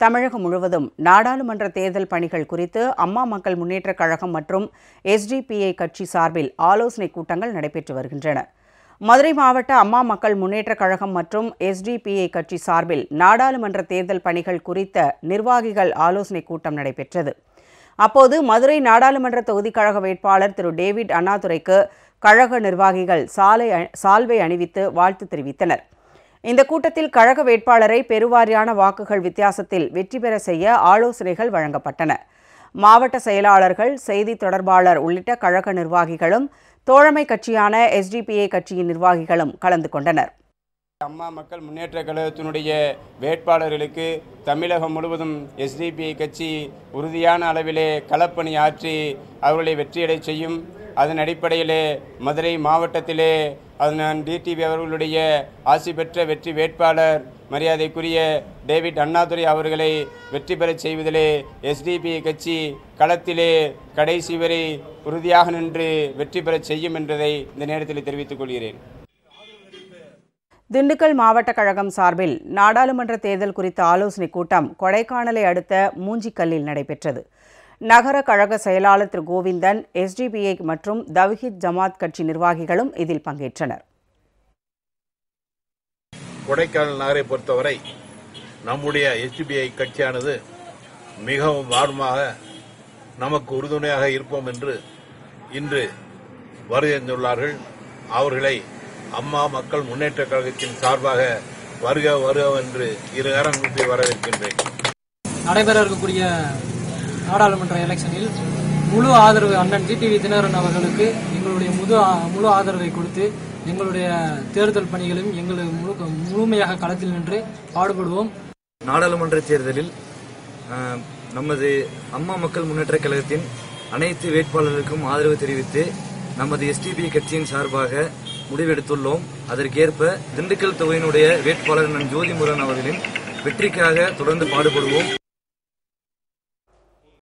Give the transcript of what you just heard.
தமிழகம் முழுவதும் நாடாளுமன்ற தேர்தல் பணிகள் குறித்து அம்மா மக்கள் முன்னேற்றக் கழகம் மற்றும் SDPI கட்சி சார்பில் ஆலோசனைக் கூட்டங்கள் நடைபெற்று வருகின்றன. மதுரை மாவட்ட அம்மா மக்கள் முன்னேற்றக் கழகம் மற்றும் SDPI கட்சி சார்பில் நாடாளுமன்ற தேர்தல் பணிகள் குறித்த நிர்வாகிகள் ஆலோசனைக் கூட்டம் நடைபெற்றது. அப்போது மதுரை நாடாளுமன்ற தொகுதி கழக வேட்பாளர் திரு டேவிட் அண்ணாதுரைக்கு கழக நிர்வாகிகள் சால்வை அணிவித்து வாழ்த்து தெரிவித்தனர். இந்த கூட்டத்தில் கழக வேட்பாளரை பெருவாரியான வாக்குகள் வித்தியாசத்தில் வெற்றி பெற செய்ய ஆலோசனைகள் வழங்கப்பட்டன. மாவட்ட செயலாளர்கள், செய்தி தொடர்பாளர் உள்ளிட்ட கழக நிர்வாகிகளும் தோழமை கட்சியான SDPI கட்சியின் நிர்வாகிகளும் கலந்து கொண்டனர். அம்மா மக்கள் முன்னேற்ற கழகத்தினுடைய வேட்பாளர்களுக்கு தமிழகம் முழுவதும் SDPI கட்சி உறுதியான அளவிலே களப்பணி ஆற்றி அவர்களை வெற்றியடை செய்யும். அதன் அடிப்படையிலே மதுரை மாவட்டத்திலே DTV அவர்களுடைய ஆசி பெற்ற வெற்றி வேட்பாளர் மரியாதைக்குரிய டேவிட் அண்ணாதுரை அவர்களை வெற்றி பெறச் செய்வதிலே SDPI கட்சி களத்திலே கடைசி வரை உறுதியாக நின்று வெற்றி பெறச் செய்யும் என்பதை இந்த நேரத்தில் தெரிவித்துக் கொள்கிறேன். திண்டுக்கல் மாவட்ட கழகம் சார்பில் நாடாளுமன்ற தேர்தல் குறித்த ஆலோசனைக் கூட்டம் கொடைக்கானலை அடுத்த மூஞ்சிக்கல்லில் நடைபெற்றது. நகர கழக செயலாளர் திரு கோவிந்தன், SDPI மற்றும் தவ்ஹீத் ஜமாத் கட்சி நிர்வாகிகளும் இதில் பங்கேற்றனர். கொடைக்கானல் நகரை பொறுத்தவரை நம்முடைய SDPI கட்சியானது மிகவும் ஆர்வமாக நமக்கு உறுதுணையாக இருப்போம் என்று இன்று வருகின்றுள்ளார்கள். அவர்களை அம்மா மக்கள் முன்னேற்ற கழகத்தின் சார்பாக வருக வருக என்று இருகரம் கூப்பி வரவேற்கின்றேன். நடைபெற இருக்கக்கூடிய நாடாளுமன்ற எலெக்ஷனில் முழு ஆதரவு அண்ணன் டிடிவி தினகரன் அவர்களுக்கு எங்களுடைய முழு ஆதரவை கொடுத்து எங்களுடைய தேர்தல் பணிகளையும் எங்களுக்கு முழுமையாக களத்தில் நின்று பாடுபடுவோம். நாடாளுமன்ற தேர்தலில் நமது அம்மா மக்கள் முன்னேற்ற கழகத்தின் அனைத்து வேட்பாளர்களுக்கும் ஆதரவு தெரிவித்து நமது SDPI கட்சியின் சார்பாக முடிவெடுத்துள்ளோம். அதற்கேற்ப திண்டுக்கல் தொகுதியினுடைய வேட்பாளர் ஜோதிமுருகன் அவர்களின் வெற்றிக்காக தொடர்ந்து பாடுபடுவோம்.